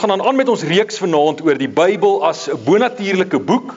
Ons gaan dan aan met ons reeks vanaand oor die Bybel as 'n bonatuurlike boek.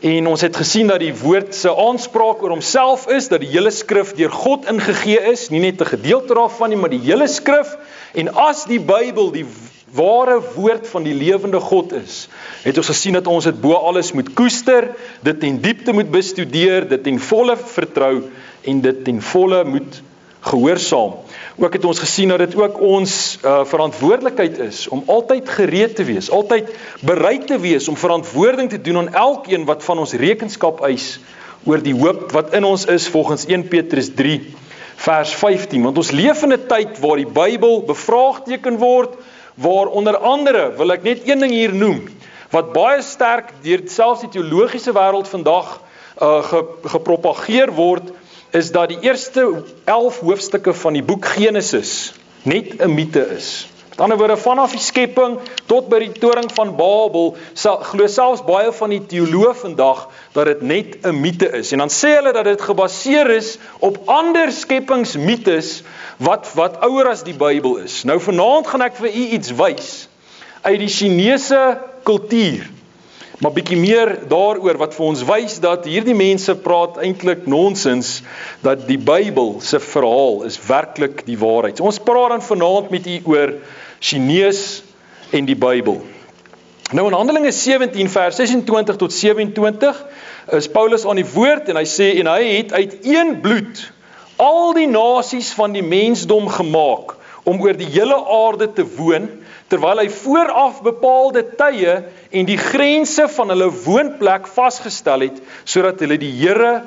En ons het gesien dat die woord se aanspraak oor homself is, dat die hele skrif deur God ingegee is, nie net 'n gedeelte daarvan nie, maar die hele skrif. En as die Bybel die ware woord van die lewende God is, het ons gesien dat ons dit bo alles moet koester, dit ten diepte moet bestudeer, dit ten volle vertrou en dit ten volle moet gehoorsaam. Ook het ons gesien dat dit ook ons verantwoordelikheid is om altyd gereed te wees, altyd bereid te wees om verantwoording te doen aan elkeen wat van ons rekenskap eis oor die hoop wat in ons is volgens 1 Petrus 3 vers 15. Want ons leef in 'n tyd waar die Bybel bevraagteken word, waar onder andere, wil ek net een ding hier noem, wat baie sterk deur selfs die teologiese wêreld vandag gepropageer word, is dat die eerste 11 hoofstukke van die boek Genesis net 'n mite is. Met ander woorde, vanaf die skepping tot by die toring van Babel, glo selfs baie van die teoloë vandag dat dit net 'n mite is. En dan sê hulle dat dit gebaseer is op ander skepingsmites wat ouer as die Bybel is. Nou vanaand gaan ek vir u iets wys uit die Chinese kultuur, maar bietjie meer daaroor wat vir ons wys dat hierdie mense praat eintlik nonsens, dat die Bybel se verhaal is werklik die waarheid. So ons praat dan vanaand met u oor Chinees en die Bybel. Nou in Handelinge 17 vers 26 tot 27 is Paulus aan die woord en hy sê, en hy het uit een bloed al die nasies van die mensdom gemaak om oor die hele aarde te woon, terwyl hy vooraf bepaalde tye en die grense van hulle woonplek vasgestel het, sodat hulle die Here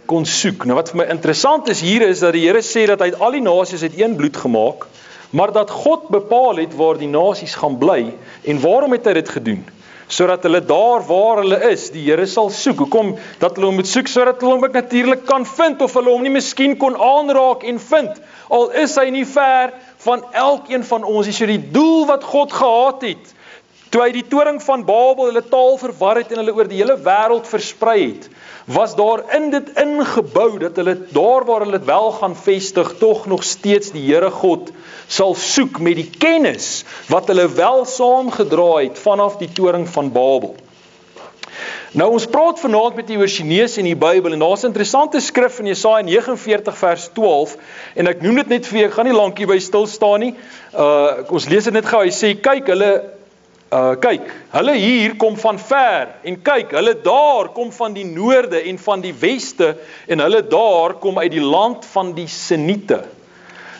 kon soek. Nou wat vir my interessant is hier is dat die Here sê dat hy al die nasies uit een bloed gemaak, maar dat God bepaal het waar die nasies gaan bly, en waarom het hy dit gedoen? Sodat hulle daar waar hulle is, die Here sal soek. Hoekom? Dat hulle hom moet soek, sodat hulle hom ook natuurlik kan vind, of hulle hom nie miskien kon aanraak en vind, al is hy nie ver van elkeen van ons. So die doel wat God gehad het, toe hy die toring van Babel hulle taal verwar het en hulle oor die hele wêreld versprei het, was daar in dit ingebou, dat hulle daar waar hulle het wel gaan vestig, tog nog steeds die Here God sal soek met die kennis wat hulle wel saamgedra het vanaf die toring van Babel. Nou ons praat vanaand met die oor Chinees en die Bybel, en daar's 'n interessante skrif in Jesaja 49 vers 12, en ek noem dit net vir, ek gaan nie lank hierby stil staan nie, ons lees dit net gou, hy sê, kyk, hulle hier kom van ver, en kyk, hulle daar kom van die noorde en van die weste, en hulle daar kom uit die land van die Siniete.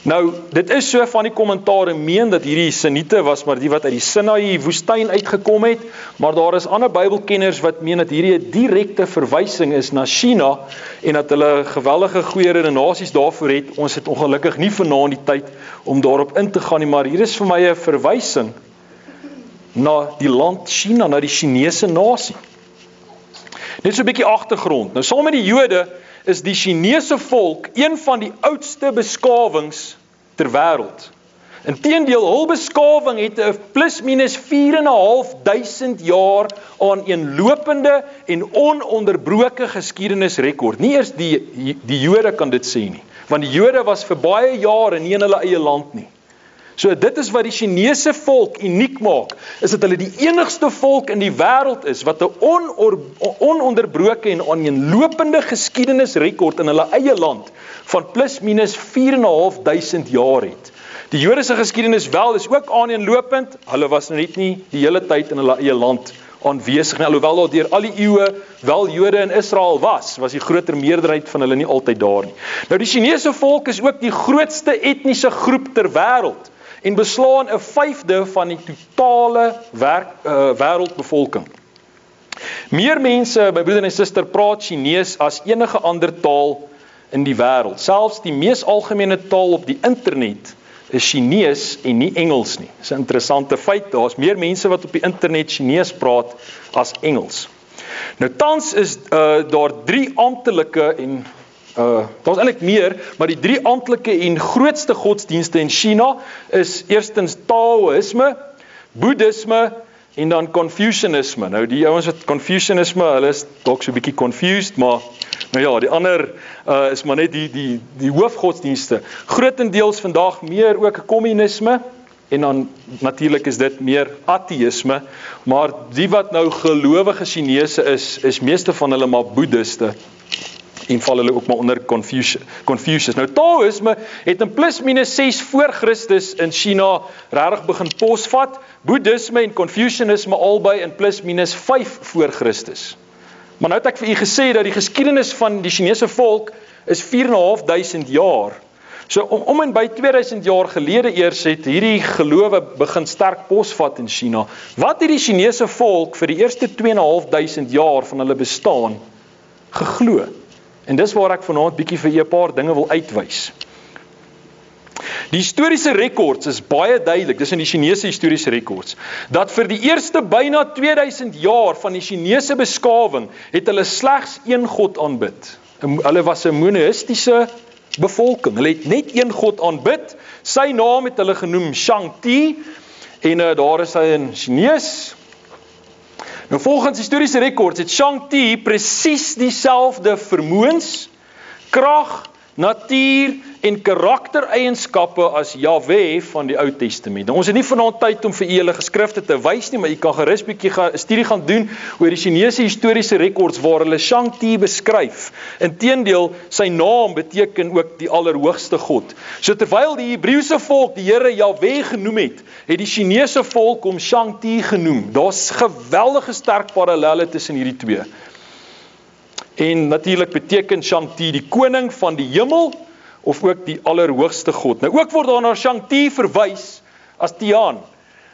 Nou, dit is so van die kommentare meen dat hierdie Siniete was maar die wat uit die Sinaï woestyn uitgekom het, maar daar is ander Bybelkenners wat meen dat hierdie 'n direkte verwysing is na China, en dat hulle geweldige goeie redenasies daarvoor het. Ons het ongelukkig nie vanaand die tyd om daarop in te gaan nie, maar hier is vir my 'n verwysing na die land China, na die Chinese nasie. Net so 'n bietjie agtergrond. Nou saam met die Jode is die Chinese volk een van die oudste beskawings ter wêreld. Inteendeel, hul beskawing het 'n plus minus 4.500 jaar aan eenlopende en ononderbroke geskiedenisrekord. Nie eers die Jode kan dit sê nie, want die Jode was vir baie jare nie in hulle eie land nie. So dit is wat die Chinese volk uniek maak, is dat hulle die enigste volk in die wêreld is, wat 'n ononderbroke en aaneenlopende geskiedenisrekord in hulle eie land, van plus minus 4.500 jaar het. Die Jodese geskiedenis wel is ook aaneenlopend, hulle was net nie die hele tyd in hulle eie land aanwesig, alhoewel daar deur al die eeue wel Jode in Israel was die groter meerderheid van hulle nie altyd daar nie. Nou die Chinese volk is ook die grootste etniese groep ter wêreld, en beslaan 1/5 van die totale wêreldbevolking. Meer mense, my broeder en suster, praat Chinees as enige ander taal in die wêreld. Selfs die mees algemene taal op die internet is Chinees en nie Engels nie. Dis 'n interessante feit, daar's meer mense wat op die internet Chinees praat as Engels. Nou tans is daar 3 amptelike en daar's eintlik meer, maar die 3 amptelike en grootste godsdienste in China is eerstens Taoïsme, Boeddhisme en dan Confucianisme. Nou die ouens wat Confucianisme, hulle is dalk so 'n bietjie confused, maar nou ja, die ander is maar net die hoofgodsdienste. Grootendeels vandag meer ook kommunisme en dan natuurlik is dit meer ateïsme, maar die wat nou gelowige Chinese is meeste van hulle maar boeddhiste, en val hulle ook maar onder Confucius. Nou Taoïsme het in plus minus 6 voor Christus in China regtig begin posvat, Boeddhisme en Confucianisme albei in plus minus 5 voor Christus. Maar nou het ek vir u gesê dat die geskiedenis van die Chinese volk is 4.500 jaar. So om en by 2000 jaar gelede eers het hierdie gelowe begin sterk posvat in China. Wat het die Chinese volk vir die eerste 2.500 jaar van hulle bestaan geglo? En dis waar ek vanaand bietjie vir 'n paar dinge wil uitwys. Die historiese rekords is baie duidelik, dis in die Chinese historiese rekords, dat vir die eerste byna 2000 jaar van die Chinese beskawing het hulle slegs een God aanbid. Hulle was 'n monoïstiese bevolking. Hulle het net een God aanbid. Sy naam het hulle genoem Shang-Ti en daar is hy in Chinees. Nou volgens historiese rekords het Shang-Ti presies dieselfde vermoëns, krag, natuur en karaktereienskappe as Jahwe van die Ou Testament. Nou, ons het nie vanaand tyd om vir julle geskrifte te wys nie, maar jy kan gerus bietjie 'n studie gaan doen oor die Chinese historiese rekords waar hulle Shang-Ti beskryf. Inteendeel, sy naam beteken ook die allerhoogste God. So terwyl die Hebreëse volk die Here Jahwe genoem het, het die Chinese volk hom Shang-Ti genoem. Daar's geweldige sterk parallelle tussen hierdie twee. En natuurlik beteken Shang-Ti die koning van die hemel, of ook die allerhoogste God. Nou ook word daar na Shang-Ti verwys as Tian.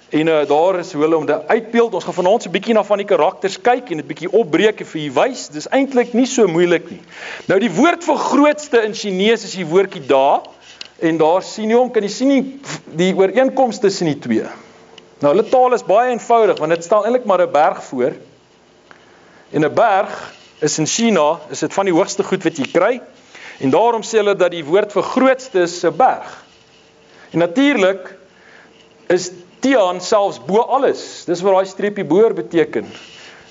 En daar is hoe hulle om dit uitbeeld. Ons gaan vanaand so 'n bietjie na van die karakters kyk en dit bietjie opbreek en vir u wys. Dis eintlik nie so moeilik nie. Nou die woord vir grootste in Chinees is die woordjie Da. En daar sien jy hom, kan jy sien die ooreenkoms tussen die twee. Nou hulle taal is baie eenvoudig want dit stel eintlik maar 'n berg voor. En 'n berg is in China, is dit van die hoogste goed wat jy kry. En daarom sê hulle dat die woord vir grootste is 'n berg. En natuurlik is Tian selfs bo alles. Dis wat daai streepie boor beteken.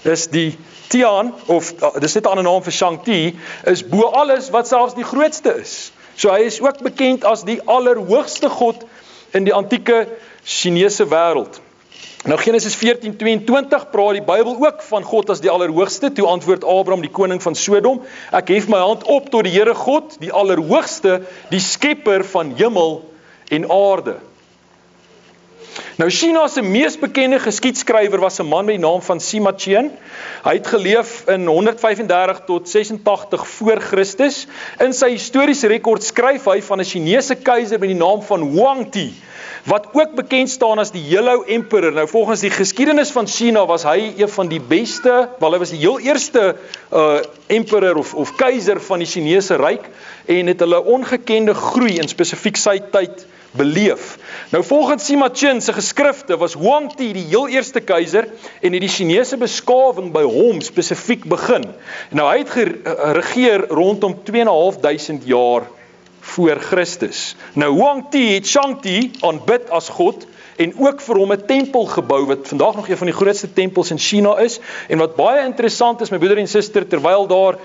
Dis die Tian, of dis net 'n ander naam vir Shang-Ti, is bo alles wat selfs die grootste is. So hy is ook bekend as die allerhoogste God in die antieke Chinese wêreld. Nou Genesis 14:22 praat die Bybel ook van God as die allerhoogste. Toe antwoord Abraham, die koning van Sodom: ek hef my hand op tot die Here God, die allerhoogste, die skepper van hemel en aarde. Nou China se mees bekende geskiedskrywer was 'n man met die naam van Sima Qian. Hy het geleef in 135 tot 86 voor Christus. In sy historiese rekord skryf hy van 'n Chinese keiser met die naam van Huangdi, wat ook bekend staan as die Yellow Emperor. Nou volgens die geskiedenis van China was hy een van die beste, wel hy was die heel eerste emperor of keiser van die Chinese ryk en het hulle ongekende groei in spesifiek sy tyd beleef. Nou volgens Sima Qian se geskrifte was Huangdi die heel eerste keiser en het die Chinese beskawing by hom spesifiek begin. Nou hy het geregeer rondom 2.500 jaar voor Christus. Nou Huangdi het Shang-Ti aanbid as God en ook vir hom 'n tempel gebou wat vandag nog een van die grootste tempels in China is. En wat baie interessant is, my broeder en suster, terwyl daar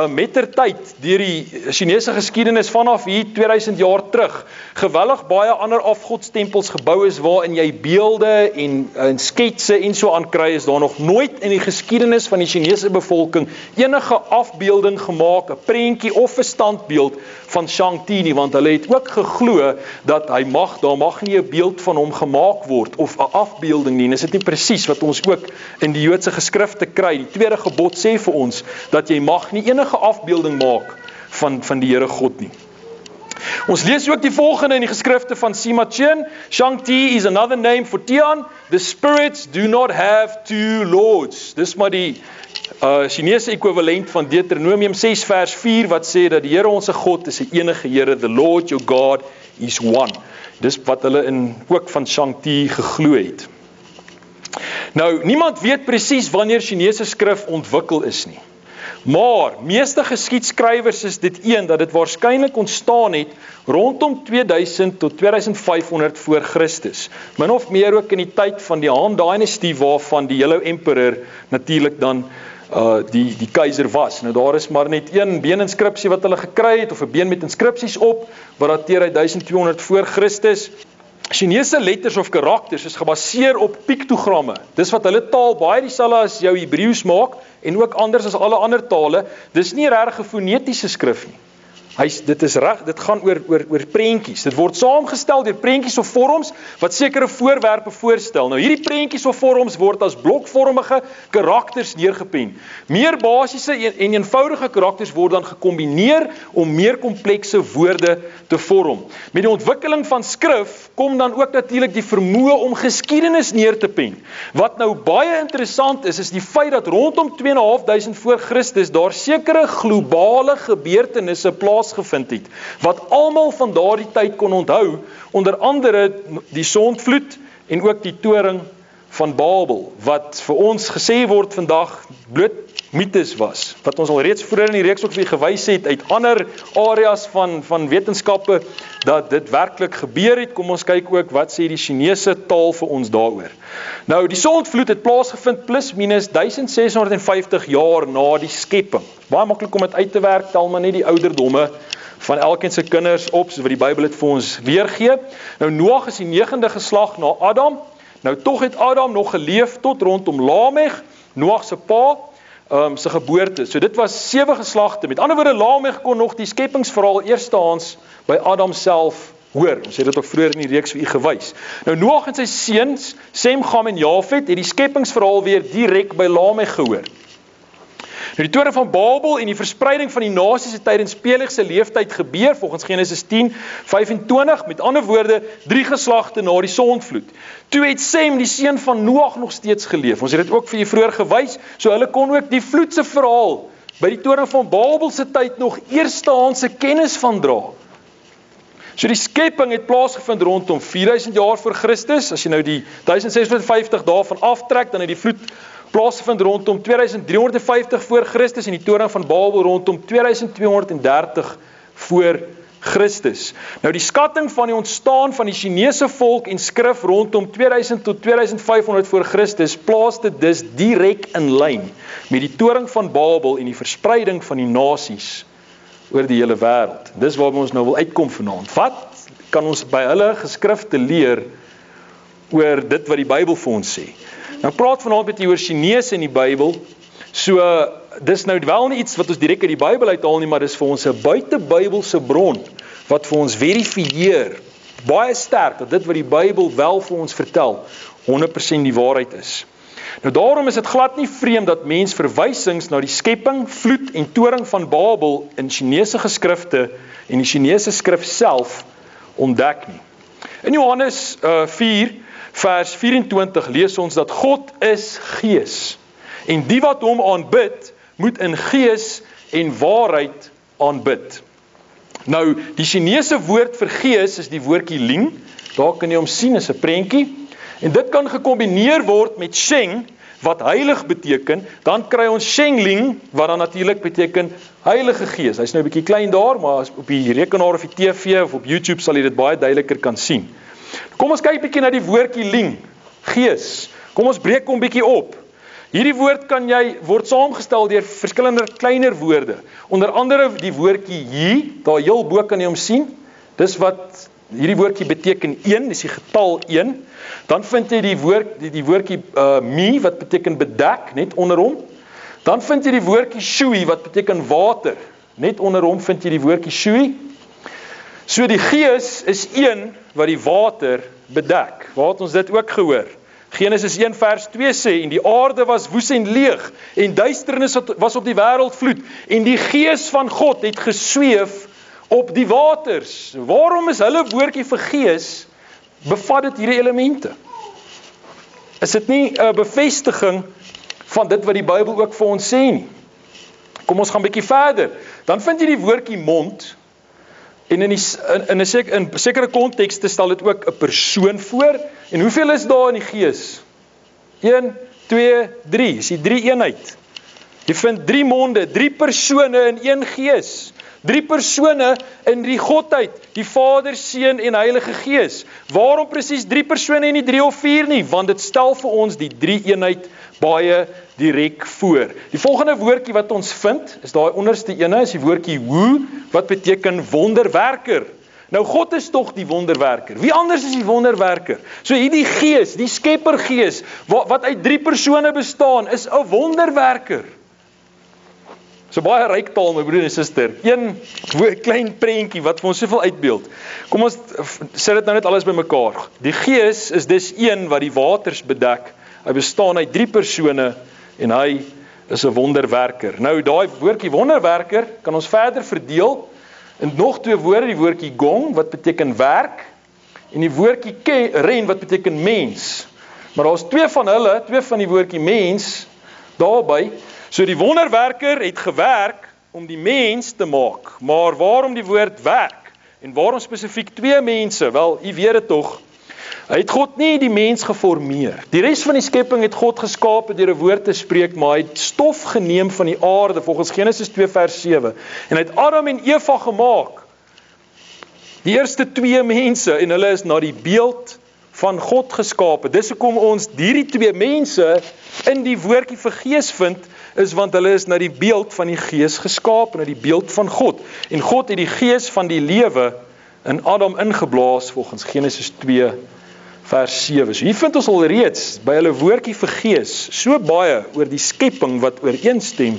mettertyd deur die Chinese geskiedenis vanaf hier 2000 jaar terug geweldig baie ander afgodstempels gebou is waarin jy beelde en sketse en so aan kry, is daar nog nooit in die geskiedenis van die Chinese bevolking enige afbeelding gemaak, 'n prentjie of 'n standbeeld van Shang-Ti nie, want hulle het ook geglo dat daar mag nie 'n beeld van hom gemaak word of 'n afbeelding nie. En is dit nie presies wat ons ook in die Joodse geskrifte kry? Die tweede gebod sê vir ons dat jy mag nie enige afbeelding maak van die Here God nie. Ons lees ook die volgende in die geskrifte van Sima Qian: Shang-Ti is another name for Tian. The spirits do not have two lords. Dis maar die Chinese ekwivalent van Deuteronomium 6 vers 4 wat sê dat die Here ons God is 'n enige Here, the Lord your God is one. Dis wat hulle ook van Shang-Ti geglo het. Nou, niemand weet presies wanneer Chinese skrif ontwikkel is nie. Maar meeste geskiedskrywers is dit dat dit waarskynlik ontstaan het rondom 2000 tot 2500 voor Christus. Min of meer ook in die tyd van die Han-dynastie waarvan die Yellow Emperor natuurlik dan die keiser was. Nou daar is maar net een beeninskripsie wat hulle gekry het, of 'n been met inskripsies op, wat dateer uit 1200 voor Christus. Chinese letters of karakters is gebaseer op piktogramme. Dis wat hulle taal baie dieselfde as jou Hebreëus maak en ook anders as alle ander tale. Dis nie regtig 'n fonetiese skrif nie. Dit gaan oor prentjies. Dit word saamgestel deur prentjies of vorms wat sekere voorwerpe voorstel. Nou hierdie prentjies of vorms word as blokvormige karakters neergepen. Meer basiese en eenvoudige karakters word dan gekombineer om meer komplekse woorde te vorm. Met die ontwikkeling van skrif kom dan ook natuurlik die vermoë om geskiedenis neer te pen. Wat nou baie interessant is die feit dat rondom 2500 voor Christus daar sekere globale gebeurtenisse plaasgevind het, wat almal van daardie tyd kon onthou, onder andere die sondvloed en ook die toring van Babel, wat vir ons gesê word vandag bloot mites was, wat ons al reeds vroeër in die reeks ook vir gewys het, uit ander areas van wetenskappe, dat dit werklik gebeur het. Kom ons kyk ook, wat sê die Chinese taal vir ons daaroor. Nou, die sondvloed het plaasgevind plus minus 1650 jaar na die skepping. Baie maklik om dit uit te werk, tel maar net die ouderdomme van elkeen se kinders op, soos wat die Bybel dit vir ons weergee. Nou, Noag is die 9de geslag na Adam. Nou, tog het Adam nog geleef tot rondom Lamech, Noag se pa, sy geboorte. So dit was 7 geslagte. Met ander woorde, Lamech kon nog die skepingsverhaal eerstehands by Adam self hoor. Ons het dit ook vroeër in die reeks vir u gewys. Nou, Noag en sy seuns, Sem, Cham en Jafet, het die skepingsverhaal weer direk by Lamech gehoor. Nou, die toring van Babel en die verspreiding van die nasies het tydens Peleg se leeftyd gebeur, volgens Genesis 10:25, met ander woorde, 3 geslagte na die sondvloed. Toe het Sem, die seun van Noag, nog steeds geleef. Ons het dit ook vir julle vroeër gewys, so hulle kon ook die vloedse verhaal by die toring van Babel se tyd nog eerstehandse kennis van dra. So die skepping het plaasgevind rondom 4000 jaar voor Christus. As jy nou die 1650 daarvan aftrek, dan het die vloed plaasgevind rondom 2350 voor Christus en die toring van Babel rondom 2230 voor Christus. Nou die skatting van die ontstaan van die Chinese volk en skrif rondom 2000 tot 2500 voor Christus plaas dit dus direk in lyn met die toring van Babel en die verspreiding van die nasies oor die hele wêreld. Dis waarby ons nou wil uitkom vanaand. Wat kan ons by hulle geskrifte leer oor dit wat die Bybel vir ons sê? Nou praat vanaand met jy oor Chinese in die Bybel, so dis nou wel nie iets wat ons direk uit die Bybel uithaal nie, maar dis vir ons 'n buite-Bybelse bron, wat vir ons verifieer, baie sterk, dat dit wat die Bybel wel vir ons vertel, 100% die waarheid is. Nou daarom is dit glad nie vreemd dat mens verwysings na die skepping, vloed en toring van Babel in Chinese geskrifte en die Chinese skrif self ontdek nie. In Johannes 4 vers 24 lees ons dat God is gees en die wat hom aanbid moet in gees en waarheid aanbid. Nou die Chinese woord vir gees is die woordjie ling, daar kan jy hom sien, is 'n prentjie, en dit kan gekombineer word met sheng wat heilig beteken, dan kry ons shengling wat dan natuurlik beteken Heilige Gees. Hy's nou 'n bietjie klein daar, maar op die rekenaar of die TV of op YouTube sal jy dit baie duideliker kan sien. Kom ons kyk bietjie na die woordjie ling, gees. Kom ons breek hom bietjie op. Hierdie woord word saamgestel deur verskillende kleiner woorde. Onder andere die woordjie yi, daar heel bo kan jy hom sien. Dis wat hierdie woordjie beteken 1, dis die getal 1. Dan vind jy die woordjie mi wat beteken bedek, net onder hom. Dan vind jy die woordjie shui wat beteken water. Net onder hom vind jy die woordjie shui. So die gees is een wat die water bedek. Waar het ons dit ook gehoor? Genesis 1 vers 2 sê, en die aarde was woes en leeg, en duisternis was op die wêreld vloed, en die gees van God het gesweef op die waters. Waarom is hulle woordjie vir gees, bevat dit hierdie elemente? Is dit nie 'n bevestiging van dit wat die Bybel ook vir ons sê nie? Kom ons gaan bietjie verder. Dan vind jy die woordjie mond, en in 'n sekere kontekste stel dit ook 'n persoon voor. En hoeveel is daar in die gees? 1, 2, 3. Is die 3 eenheid. Jy vind 3 monde, 3 persone in een gees. 3 persone in die Godheid, die Vader, Seun en Heilige Gees. Waarom presies 3 persone en nie 3 of 4 nie? Want dit stel vir ons die 3 eenheid baie direk voor. Die volgende woordjie wat ons vind, is daai onderste ene, is die woordjie wu, wat beteken wonderwerker. Nou God is tog die wonderwerker. Wie anders is die wonderwerker? So hierdie gees, die skeppergees, wat uit 3 persone bestaan, is 'n wonderwerker. So baie ryk taal, my broer en suster. Een klein prentjie wat vir ons soveel uitbeeld. Kom ons sit dit nou net alles bymekaar. Die gees is dis een wat die waters bedek. Hy bestaan uit 3 persone en hy is 'n wonderwerker. Nou daai woordjie wonderwerker kan ons verder verdeel in nog 2 woorde, die woordjie gong wat beteken werk en die woordjie ren wat beteken mens. Maar daar's 2 van hulle, 2 van die woordjie mens daarby. So die wonderwerker het gewerk om die mens te maak. Maar waarom die woord werk? En waarom spesifiek 2 mense? Wel, u weet dit tog. Hy het God nie die mens geformeer. Die res van die skepping het God geskape deur 'n woord te spreek, maar hy het stof geneem van die aarde volgens Genesis 2 vers 7 en hy het Adam en Eva gemaak. Die eerste 2 mense en hulle is na die beeld van God geskape. Dis hoekom ons hierdie 2 mense in die woordjie vir gees vind, is want hulle is na die beeld van die gees geskape, na die beeld van God. En God het die gees van die lewe in Adam ingeblaas volgens Genesis 2 vers 7. So hier vind ons al reeds by hulle woordjie vir gees so baie oor die skepping wat ooreenstem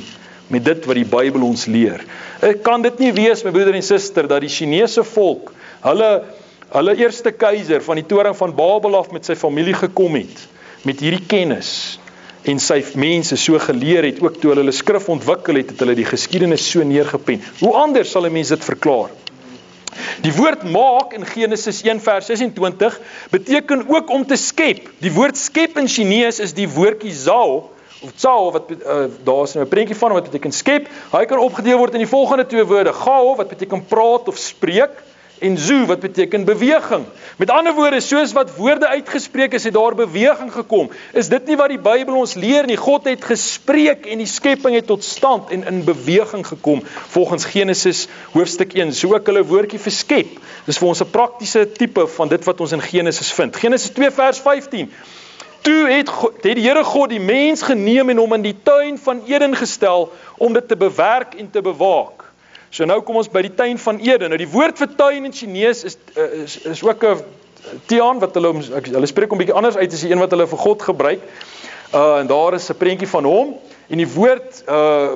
met dit wat die Bybel ons leer. Kan dit nie wees, my broeder en suster, dat die Chinese volk, hulle eerste keiser van die toring van Babel af met sy familie gekom het, met hierdie kennis, en sy mense so geleer het, ook toe hulle skrif ontwikkel het hulle die geskiedenis so neergepen. Hoe anders sal 'n mens dit verklaar? Die woord maak in Genesis 1 vers 26 beteken ook om te skep. Die woord skep in Chinees is die woordjie zao, of zao, wat daar is nou 'n prentjie van wat beteken skep. Hy kan opgedeel word in die volgende 2 woorde: gao wat beteken praat of spreek, en zu wat beteken beweging. Met ander woorde, soos wat woorde uitgespreek is, het daar beweging gekom. Is dit nie wat die Bybel ons leer nie? God het gespreek en die skepping het tot stand en in beweging gekom, volgens Genesis hoofstuk 1. So ook hulle woordjie vir skep. Dis vir ons 'n praktiese tipe van dit wat ons in Genesis vind. Genesis 2 vers 15. Toe het die Here God die mens geneem en hom in die tuin van Eden gestel om dit te bewerk en te bewaak. So nou kom ons by die tuin van Eden. Nou die woord vir tuin in Chinees is ook 'n tian wat hulle spreek 'n bietjie anders uit as die een wat hulle vir God gebruik. En daar is 'n prentjie van hom en die woord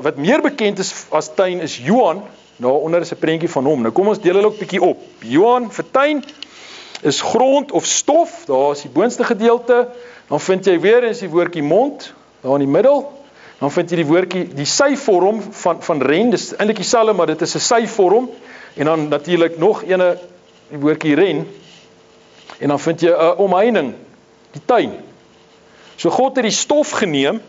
wat meer bekend is as tuin is Yuan. Daaronder is 'n prentjie van hom. Nou kom ons deel hulle ook bietjie op. Yuan vir tuin is grond of stof. Daar is die boonste gedeelte. Dan vind jy weer eens die woordjie mond daar in die middel. Dan vind jy die woordjie, die sy-vorm van ren, dis eintlik dieselfde, maar dit is 'n sy-vorm, en dan natuurlik nog ene, die woordjie ren, en dan vind jy 'n omheining, die tuin. So God het die stof geneem,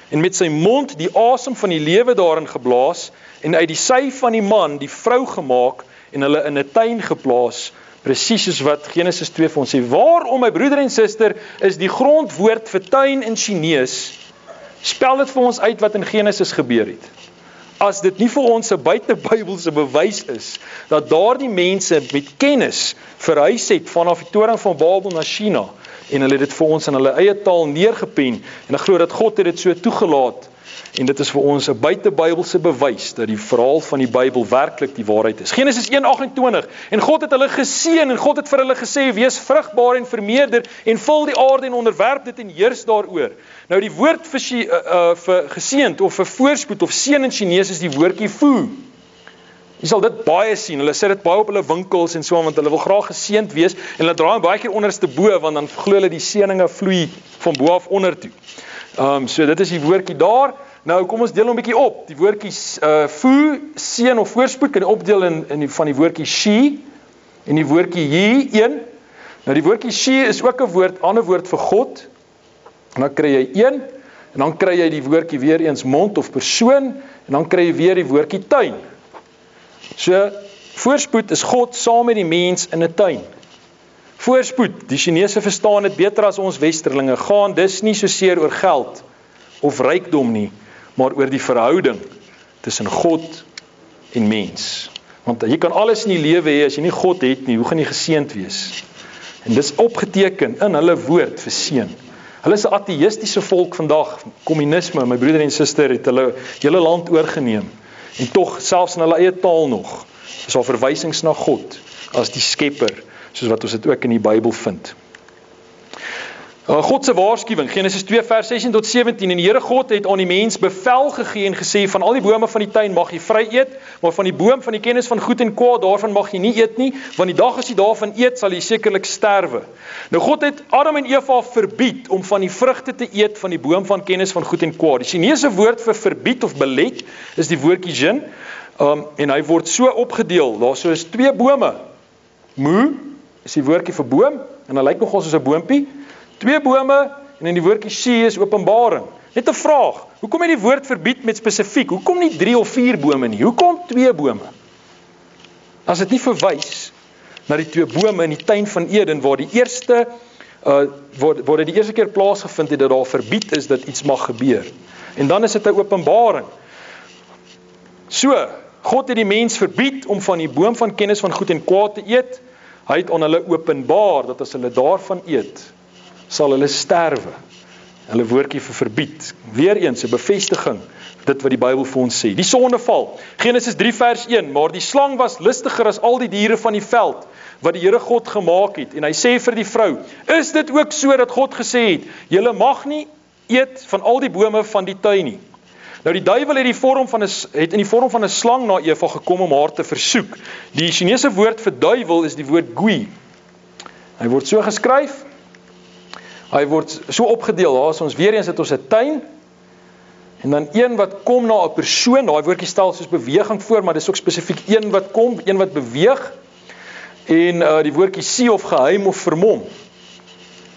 en met sy mond die asem van die lewe daarin geblaas, en uit die sy van die man die vrou gemaak, en hulle in 'n tuin geplaas, presies soos wat Genesis 2 vir ons sê. Waarom, my broeder en suster, is die grondwoord vir tuin in Chinees, spel dit vir ons uit wat in Genesis gebeur het. As dit nie vir ons 'n buitebybelse bewys is, dat daardie mense met kennis verhuis het vanaf die toring van Babel na China, en hulle het dit vir ons in hulle eie taal neergepen, en ek glo dat God het dit so toegelaat, en dit is vir ons 'n buitebybelse bewys, dat die verhaal van die Bybel werklik die waarheid is. Genesis 1:28, en God het hulle geseën, en God het vir hulle gesê, wees vrugbaar en vermeerder, en vul die aarde en onderwerp dit en heers daaroor. Nou die woord vir geseënd, of vir voorspoed, of seën in Chinees is die woordjie fu. Jy sal dit baie sien, hulle sit dit baie op hulle winkels en so, want hulle wil graag geseënd wees, en hulle draai baie keer onderste bo, want dan glo hulle die seëninge vloei van bo af onder toe. So dit is die woordjie daar. Nou kom ons deel hom 'n bietjie op. Die woordjie fu, seën of voorspoed kan jy opdeel van die woordjie shi en die woordjie yi, een. Nou die woordjie shi is ook 'n ander woord vir God. En dan kry jy een, en dan kry jy die woordjie weer eens mond of persoon, en dan kry jy weer die woordjie tuin. So voorspoed is God saam met die mens in 'n tuin. Voorspoed, die Chinese verstaan dit beter as ons westerlinge, gaan dis nie so seer oor geld of rykdom nie, maar oor die verhouding tussen God en mens. Want jy kan alles in die lewe hê, as jy nie God het nie, hoe gaan jy geseënd wees? En dis opgeteken in hulle woord vir seën. Hulle is 'n ateïstiese volk vandag, kommunisme, my broeder en suster het hulle hele land oorgeneem, en tog selfs in hulle eie taal nog, Dis al verwysings na God as die skepper, soos wat ons dit ook in die Bybel vind. God se waarskuwing, Genesis 2 vers 16 tot 17, en die Here God het aan die mens bevel gegee en gesê, van al die bome van die tuin mag jy vry eet, maar van die boom van die kennis van goed en kwaad, daarvan mag jy nie eet nie, want die dag as jy daarvan eet, sal jy sekerlik sterwe. Nou God het Adam en Eva verbied om van die vrugte te eet van die boom van kennis van goed en kwaad. Die Chinese woord vir verbied of belet is die woordjie jin, en hy word so opgedeel, daar so is 2 bome. Mu is die woordjie vir boom, en hy lyk nogal soos 'n boompie. 2 bome, en in die woordjie she is openbaring. Net 'n vraag, hoekom het die woord verbied met spesifiek? Hoekom nie 3 of 4 bome nie? Hoekom 2 bome? As dit nie verwys na die 2 bome in die tuin van Eden, waar die eerste, waar dit die eerste keer plaasgevind het, dat daar verbied is, dat iets mag gebeur. En dan is dit 'n openbaring. So, God het die mens verbied om van die boom van kennis van goed en kwaad te eet. Hy het aan hulle openbaar, dat as hulle daarvan eet, sal hulle sterwe. Hulle woordjie vir verbied. Weereens 'n bevestiging, dit wat die Bybel vir ons sê. Die sondeval, Genesis 3 vers 1, maar die slang was listiger as al die diere van die veld, wat die Here God gemaak het. En hy sê vir die vrou, is dit ook so dat God gesê het, julle mag nie eet van al die bome van die tuin nie. Nou die duiwel het in die vorm van 'n slang na Eva gekom om haar te versoek. Die Chinese woord vir duiwel is die woord gui. Hy word so geskryf, hy word so opgedeel, daar is ons weer eens het ons 'n tuin, en dan een wat kom na 'n persoon, daai woordjie stel soos beweging voor, maar dis ook spesifiek een wat kom, een wat beweeg, en die woordjie sie of geheim of vermom.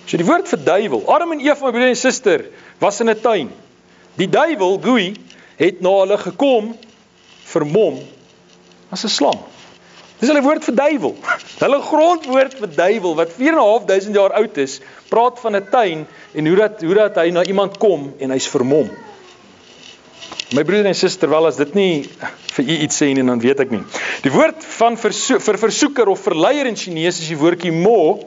So die woord vir duiwel, Adam en Eva, my broer en suster, was in 'n tuin. Die duiwel, Gui, het na hulle gekom, vermom, as 'n slang. Dis hulle woord vir duiwel. Hulle grondwoord vir duiwel, wat 4.500 jaar oud is, praat van 'n tuin, en hoe dat hy na iemand kom, en hy's vermom. My broer en suster, wel as dit nie vir u iets sê nie, dan weet ek nie. Die woord van vir versoeker of verleier in Chinees is die woordjie mo.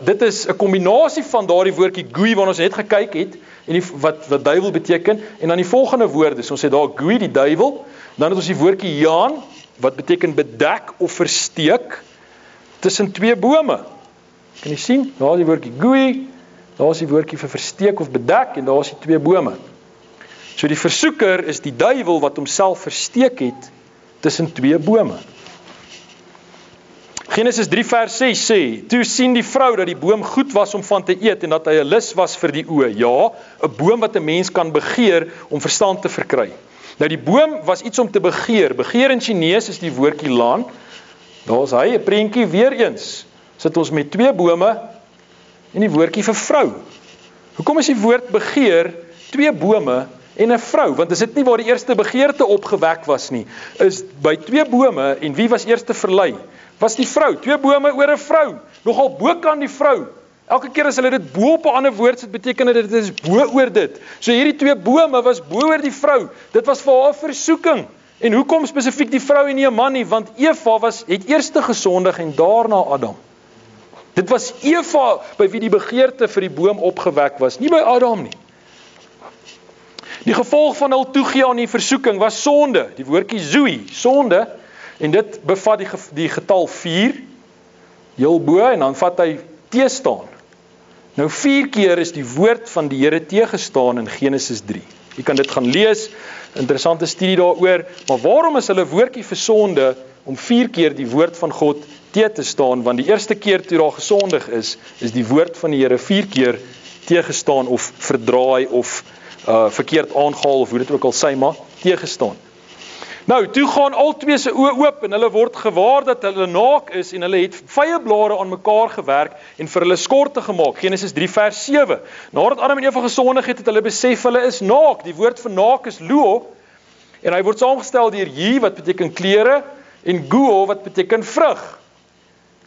Dit is 'n kombinasie van daardie woordjie gui, wat ons net gekyk het, en wat duiwel beteken, en dan die volgende woorde, so ons het daar gui, die duiwel, dan het ons die woordjie jaan, wat beteken bedek of versteek, tussen 2 bome. Kan jy sien, daar is die woordjie gui, daar is die woordjie vir versteek of bedek, en daar is die 2 bome. So die versoeker is die duiwel wat homself versteek het, tussen 2 bome. Genesis 3 vers 6 sê, toe sien die vrou dat die boom goed was om van te eet en dat hy 'n lus was vir die oë. Ja, 'n boom wat 'n mens kan begeer om verstand te verkry. Nou die boom was iets om te begeer. Begeer in Chinees is die woordjie lan. Daar's hy, 'n prentjie weer eens. Sit ons met 2 bome en die woordjie vir vrou. Hoekom is die woord begeer 2 bome en 'n vrou? Want is dit nie waar die eerste begeerte opgewek was nie? Is by 2 bome en wie was eerste verlei? Was die vrou, 2 bome oor 'n vrou, nogal bokant die vrou. Elke keer as hulle dit bo op 'n ander woord sit, beteken dit is bo oor dit. So hierdie 2 bome was bo oor die vrou. Dit was vir haar versoeking. En hoekom spesifiek die vrou en nie 'n man nie? Want Eva het eerste gesondig en daarna Adam. Dit was Eva by wie die begeerte vir die boom opgewek was, nie by Adam nie. Die gevolg van hul toegee aan die versoeking was sonde, die woordjie zoe, sonde. En dit bevat die getal 4, heel bo, en dan vat hy teestaan. Nou 4 keer is die woord van die Here teëgestaan in Genesis 3. Jy kan dit gaan lees, interessante studie daaroor, maar waarom is hulle woordjie vir sonde om 4 keer die woord van God teë te staan? Want die eerste keer toe daar gesondig is die woord van die Here 4 keer teëgestaan of verdraai of verkeerd aangehaal, of hoe dit ook al sê, maar teëgestaan. Nou, toe gaan al 2 se oë oop en hulle word gewaar dat hulle naak is en hulle het vyeblare aan mekaar gewerk en vir hulle skorte gemaak. Genesis 3 vers 7. Nadat Adam en Eva gesondig het hulle besef hulle is naak. Die woord vir naak is luo en hy word saamgestel deur yi wat beteken klere en guo wat beteken vrug.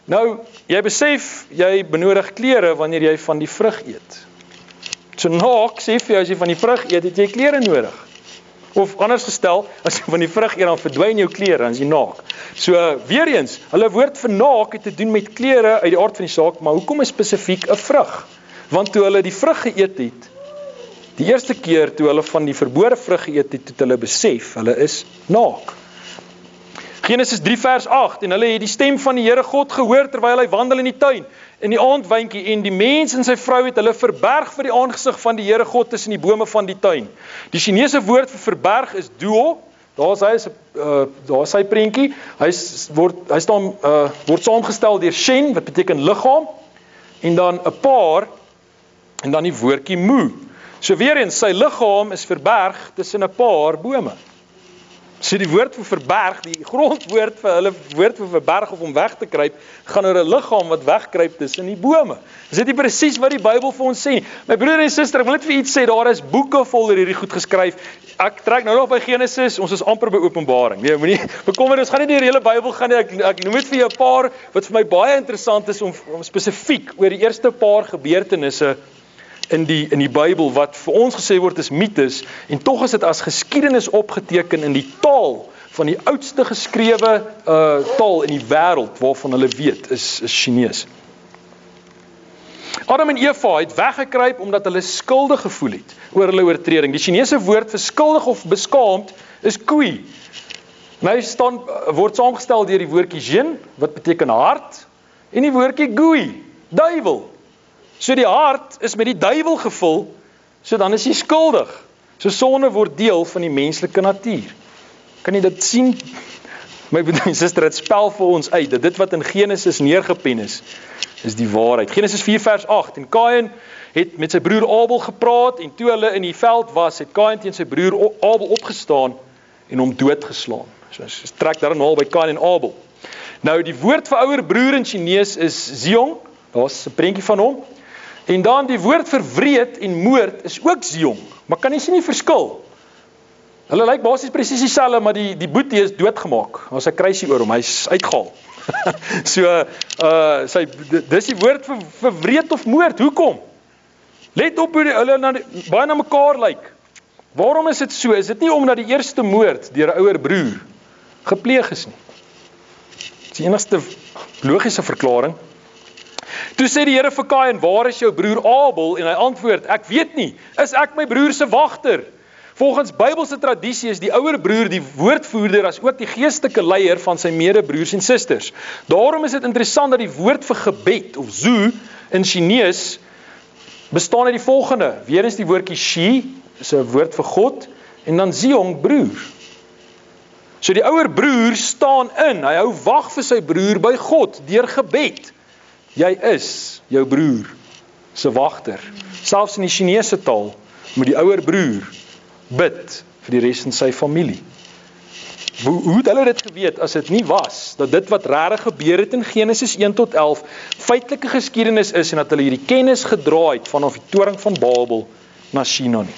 Nou, jy besef jy benodig klere wanneer jy van die vrug eet. So naak sê vir jou as jy van die vrug eet, het jy klere nodig. Of anders gestel, as jy van die vrug eet, dan verdwyn jou klere, dan is jy naak. So, weer eens, hulle woord vir naak het te doen met klere uit die aard van die saak, maar hoekom is spesifiek 'n vrug? Want toe hulle die vrug geëet het, die eerste keer toe hulle van die verbode vrug geëet het, het hulle besef, hulle is naak. Genesis 3 vers 8, en hulle het die stem van die Here God gehoor terwyl hy wandel in die tuin, in die aandwyntjie, en die mens en sy vrou het hulle verberg vir die aangesig van die Here God tussen die bome van die tuin. Die Chinese woord vir verberg is duo. Daar is sy prentjie. Hy word saamgestel deur shen, wat beteken liggaam, en dan 'n paar, en dan die woordjie mu. So weer eens, sy liggaam is verberg tussen 'n paar bome. So die woord vir verberg, die grondwoord vir hulle woord vir verberg of om weg te kruip, gaan oor 'n liggaam wat wegkruip tussen die bome. Is dit nie presies wat die Bybel vir ons sê nie? My broer en suster, ek wil net vir iets sê, daar is boeke vol oor hierdie goed geskryf. Ek trek nou nog by Genesis, ons is amper by Openbaring. Nee, moenie bekommer, ons gaan nie deur die hele Bybel gaan nie. Ek noem dit vir jou 'n paar wat vir my baie interessant is om spesifiek oor die eerste paar gebeurtenisse in die Bybel wat vir ons gesê word is mites, en tog is dit as geskiedenis opgeteken in die taal van die oudste geskrewe taal in die wêreld waarvan hulle weet is Chinees. Adam en Eva het weggekruip omdat hulle skuldig gevoel het oor hulle oortreding. Die Chinese woord vir skuldig of beskaamd is kui. En hy word saamgestel deur die woordjie jin, wat beteken hart, en die woordjie gui, duiwel. So die hart is met die duiwel gevul, so dan is jy skuldig. So sonde word deel van die menslike natuur. Kan jy dit sien? My broer en suster, dit spel vir ons uit, dat dit wat in Genesis neergepen is die waarheid. Genesis 4 vers 8, en Kain het met sy broer Abel gepraat, en toe hulle in die veld was, het Kain teen sy broer Abel opgestaan, en hom doodgeslaan. So trek daar nou al by Kain en Abel. Nou die woord vir ouer broer in Chinees is Ziong, daar's 'n prentjie van hom, en dan die woord vir wreed en moord is ook Ziong, maar kan jy sien die verskil? Hulle lyk basies presies dieselfde, maar die boetie is doodgemaak. Daar's 'n kruisie oor hom, hy's uitgehaal. So, dis die woord vir wreed of moord. Hoekom? Let op hoe hulle baie na mekaar lyk. Waarom is dit so? Is dit nie omdat die eerste moord deur 'n ouer broer gepleeg is nie? Dis die enigste logiese verklaring. Toe sê die Here vir Kain, waar is jou broer Abel? En hy antwoord, ek weet nie, is ek my broer se wagter? Volgens Bybelse tradisie is die ouer broer die woordvoerder as ook die geestelike leier van sy medebroers en susters. Daarom is dit interessant dat die woord vir gebed of zu in Chinees bestaan uit die volgende. Weerens die woordjie shi, is 'n woord vir God, en dan ziong, broer. So die ouer broer staan in, hy hou wag vir sy broer by God deur gebed. Jy is jou broer se wagter. Selfs in die Chinese taal moet die ouer broer bid vir die res van sy familie. Hoe het hulle dit geweet as dit nie was dat dit wat regtig gebeur het in Genesis 1 tot 11 feitelike geskiedenis is en dat hulle hierdie kennis gedra het vanaf die toring van Babel na China nie.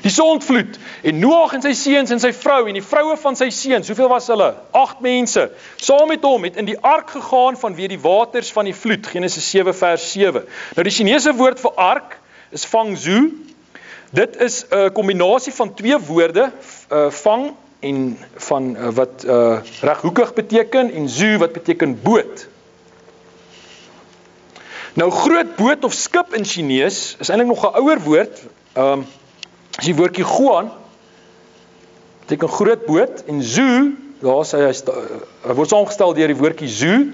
Die sondvloed en Noag en sy seuns en sy vrou en die vroue van sy seuns, hoeveel was hulle? 8 mense. Saam met hom het in die ark gegaan vanweë die waters van die vloed. Genesis 7 vers 7. Nou die Chinese woord vir ark is fangzhu. Dit is 'n kombinasie van twee woorde, vang en van wat reghoekig beteken en zhu wat beteken boot. Nou groot boot of skip in Chinees is eintlik nog 'n ouer woord. As die woordjie guan beteken groot boot en zhu, hy word saamgestel deur die woordjie zhu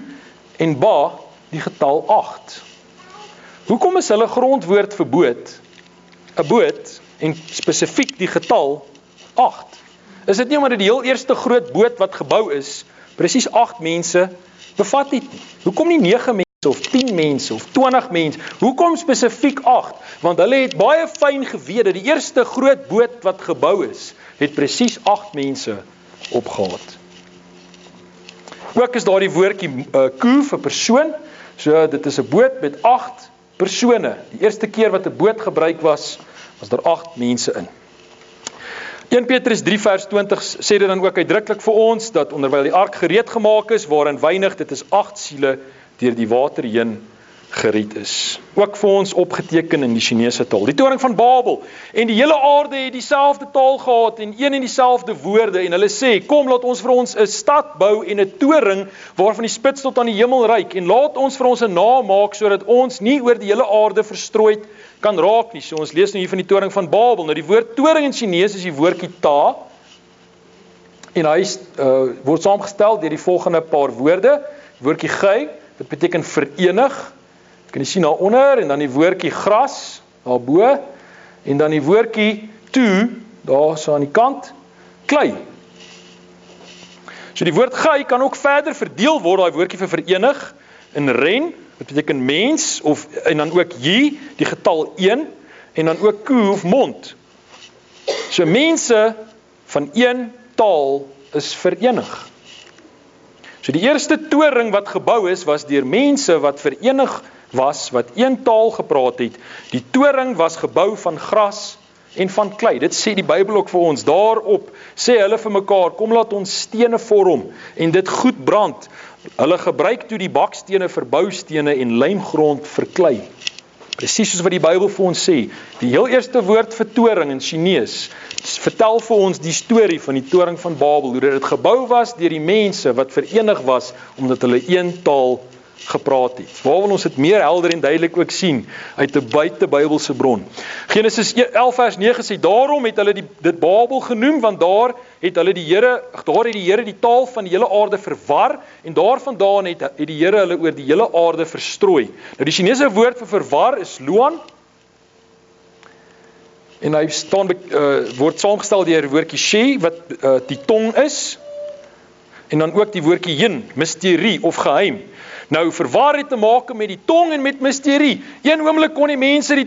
en ba die getal 8. Hoekom is hulle grondwoord vir boot 'n boot en spesifiek die getal 8? Is dit nie omdat die heel eerste groot boot wat gebou is presies 8 mense bevat het nie? Hoekom nie 9 mense of 10 mense of 20 mense? Hoekom spesifiek 8? Want hulle het baie fyn geweet dat die eerste groot boot wat gebou is, het presies 8 mense opgehaat. Ook is daar die woordjie koe vir persoon. So dit is 'n boot met 8 persone. Die eerste keer wat 'n boot gebruik was daar 8 mense in. 1 Petrus 3 vers 20 sê dit dan ook uitdruklik vir ons, dat onderwyl die ark gereed gemaak is, waarin weinig, dit is 8 siele, deur die water heen gered is. Ook vir ons opgeteken in die Chinese taal. Die toring van Babel, en die hele aarde het dieselfde taal gehad, en een en dieselfde woorde, en hulle sê, kom laat ons vir ons 'n stad bou, en 'n toring, waarvan die spits tot aan die hemel reik, en laat ons vir ons 'n naam maak, sodat ons nie oor die hele aarde verstrooid kan raak nie. So ons lees nou hier van die toring van Babel. Nou die woord toring in Chinees is die woordjie ta, En hy word saamgestel deur die volgende paar woorde. Die woordjie gey, dit beteken verenig. Kan jy sien daaronder, en dan die woordjie gras, daarbo, en dan die woordjie toe, daar so aan die kant, klei. So die woord gey kan ook verder verdeel word, daai woordjie vir verenig, in ren, dit beteken mens, en dan ook jy, die getal 1, en dan ook koe of mond. So mense van een taal is verenig. So die eerste toring wat gebou is, was deur mense wat verenig was, wat een taal gepraat het. Die toring was gebou van gras en van klei. Dit sê die Bybel ook vir ons. Daarop sê hulle vir mekaar, kom laat ons stene vorm en dit goed brand. Hulle gebruik toe die bakstene vir boustene en lijmgrond vir klei. Presies soos wat die Bybel vir ons sê. Die heel eerste woord vir toring in Chinees vertel vir ons die storie van die toring van Babel, hoe dit gebou was deur die mense wat verenig was, omdat hulle een taal gepraat het. Waar wil ons dit meer helder en duidelik ook sien, uit 'n buite-Bybelse bron. Genesis 11 vers 9 sê, daarom het hulle dit Babel genoem, want daar het die Here die taal van die hele aarde verwar, en daarvandaan het die Here hulle oor die hele aarde verstrooi. Nou die Chinese woord vir verwar is luan, en hy word saamgestel deur die woordjie she, wat die tong is, en dan ook die woordjie yin, mysterie of geheim. Nou, verwar het te maak met die tong en met mysterie. Een oomblik kon die mense wat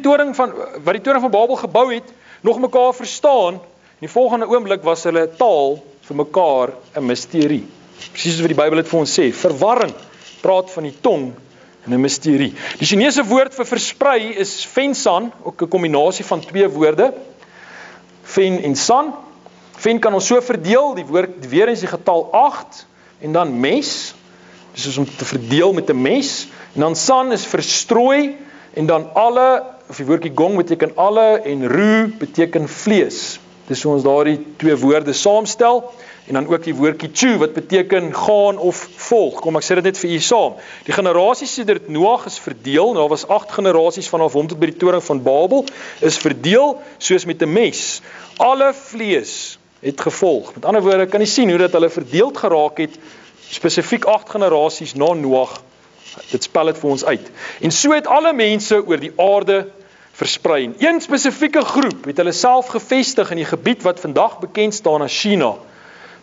die toring van Babel gebou het, nog mekaar verstaan, en die volgende oomblik was hulle taal vir mekaar 'n mysterie. Presies soos wat die Bybel dit vir ons sê, verwarring, praat van die tong en 'n mysterie. Die Chinese woord vir versprei is fen-san, ook 'n kombinasie van twee woorde, fen en san. Fen kan ons so verdeel, die woord weer eens die getal 8, en dan mes, dis om te verdeel met 'n mes, en dan san is verstrooi, en dan alle, of die woordjie gong beteken alle, en ru beteken vlees. Dis hoe ons daardie twee woorde saamstel, en dan ook die woordjie chu, wat beteken gaan of volg. Kom, ek sê dit net vir u saam. Die generasies sedert Noag is verdeel, daar was 8 generasies vanaf hom tot by die toring van Babel, is verdeel soos met 'n mes. Alle vlees het gevolg. Met ander woorde, kan jy sien hoe dat hulle verdeeld geraak het, spesifiek 8 generasies na Noag, dit spel het vir ons uit. En so het alle mense oor die aarde versprei. Een spesifieke groep het hulle self gevestig in die gebied wat vandag bekend staan as China.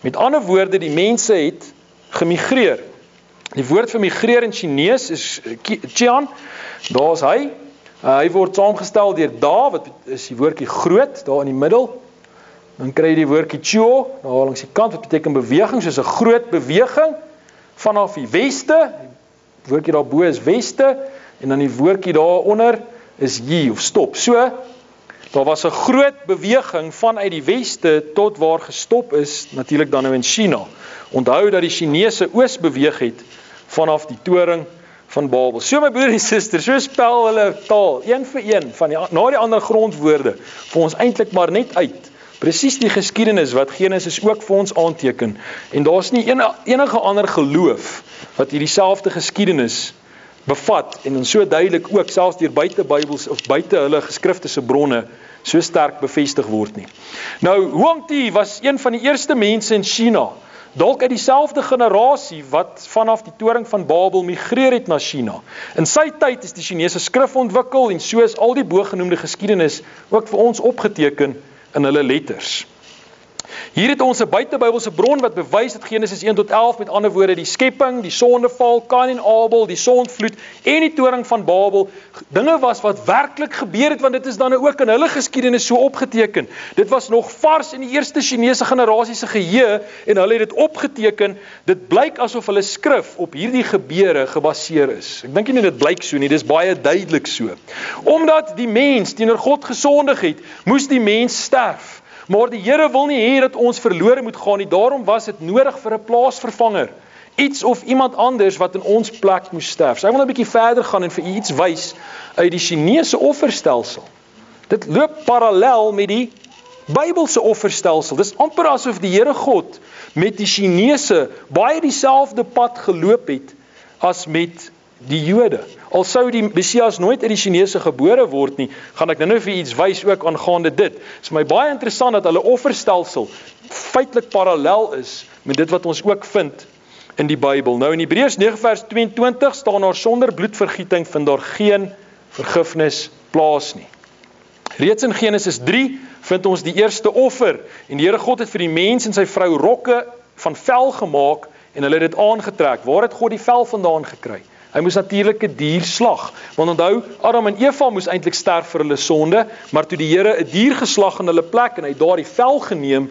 Met ander woorde, die mense het gemigreer. Die woord vir migreer in Chinees is Qian, daar is hy. Hy word saamgestel deur da, wat is die woordjie groot, daar in die middel. Dan kry jy die woordjie Chuo, daar langs die kant, wat beteken beweging, soos 'n groot beweging, vanaf die weste, die woordjie daarbo is weste, en dan die woordjie daaronder is yi, of stop. So, daar was 'n groot beweging vanuit die weste, tot waar gestop is, natuurlik dan nou in China. Onthou dat die Chinese oos beweeg het, vanaf die toring van Babel. So my broer en suster, so spel hulle taal, een vir een, na die ander grondwoorde, vir ons eintlik maar net uit. Presies die geskiedenis wat Genesis ook vir ons aanteken. En daar's nie enige ander geloof wat hierdie selfde geskiedenis bevat en dan so duidelik ook selfs deur buite Bybels of buite hulle geskrifte se bronne so sterk bevestig word nie. Nou, Huang Ti was een van die eerste mense in China, dalk uit dieselfde generasie wat vanaf die toring van Babel migreer het na China. In sy tyd is die Chinese skrif ontwikkel en so is al die bogenoemde geskiedenis ook vir ons opgeteken in hulle letters. Hier het ons 'n buitebybelse bron wat bewys dat Genesis 1 tot 11, met ander woorde die skepping, die sondeval, Kain en Abel, die sondvloed en die toring van Babel, dinge was wat werklik gebeur het, want dit is dan ook in hulle geskiedenis so opgeteken. Dit was nog vars in die eerste Chinese generasie se geheue en hulle het dit opgeteken. Dit blyk asof hulle skrif op hierdie gebeure gebaseer is. Ek dink nie dit blyk so nie, dis baie duidelik so. Omdat die mens teenoor God gesondig het, moes die mens sterf. Maar die Here wil nie hê dat ons verlore moet gaan nie, daarom was dit nodig vir 'n plaasvervanger. Iets of iemand anders wat in ons plek moes sterf. So ek wil 'n bietjie verder gaan en vir u iets wys uit die Chinese offerstelsel. Dit loop parallel met die Bybelse offerstelsel. Dis amper asof die Here God met die Chinese baie dieselfde pad geloop het as met die Jode. Al sou die Messias nooit uit die Chinese gebore word nie, gaan ek nou vir iets wys ook aangaande dit. Dit is my baie interessant dat hulle offerstelsel feitelik parallel is met dit wat ons ook vind in die Bybel. Nou in Hebreërs 9 vers 22 staan daar sonder bloedvergieting vind daar geen vergifnis plaas nie. Reeds in Genesis 3 vind ons die eerste offer en die Here God het vir die mens en sy vrou rokke van vel gemaak en hulle het dit aangetrek. Waar het God die vel vandaan gekry? Hy moes natuurlik 'n dier slag. Want onthou, Adam en Eva moes eintlik sterf vir hulle sonde, maar toe die Here 'n dier geslag in hulle plek en hy daardie vel geneem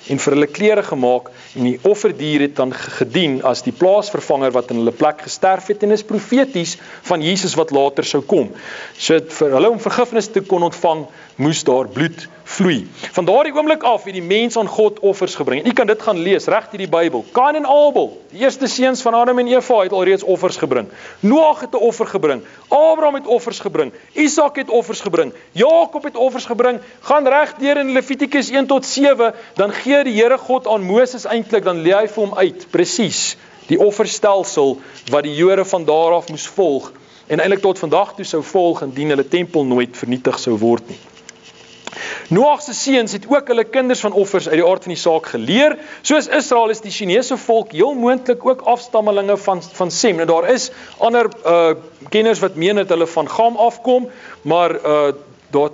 en vir hulle klere gemaak en die offerdier het dan gedien as die plaasvervanger wat in hulle plek gesterf het en is profeties van Jesus wat later sou kom. So vir hulle om vergifnis te kon ontvang, moes daar bloed vloei. Van daardie oomblik af het die mens aan God offers gebring. En u kan dit gaan lees reg in die Bybel. Kain en Abel, die eerste seuns van Adam en Eva het alreeds offers gebring. Noag het 'n offer gebring. Abraham het offers gebring. Isak het offers gebring. Jakob het offers gebring. Gaan reg deur in Levitikus 1 tot 7, dan gee die Here God aan Moses eintlik, dan lê hy vir hom uit, presies, die offerstelsel wat die Jode van daar af moes volg en eintlik tot vandag toe sou volg indien hulle tempel nooit vernietig sou word nie. Noag se seuns het ook hulle kinders van offers uit die aard van die saak geleer. Soos Israel is die Chinese volk heel moontlik ook afstammelinge van Sem. Nou daar is ander kenners wat meen dat hulle van Gam afkom, maar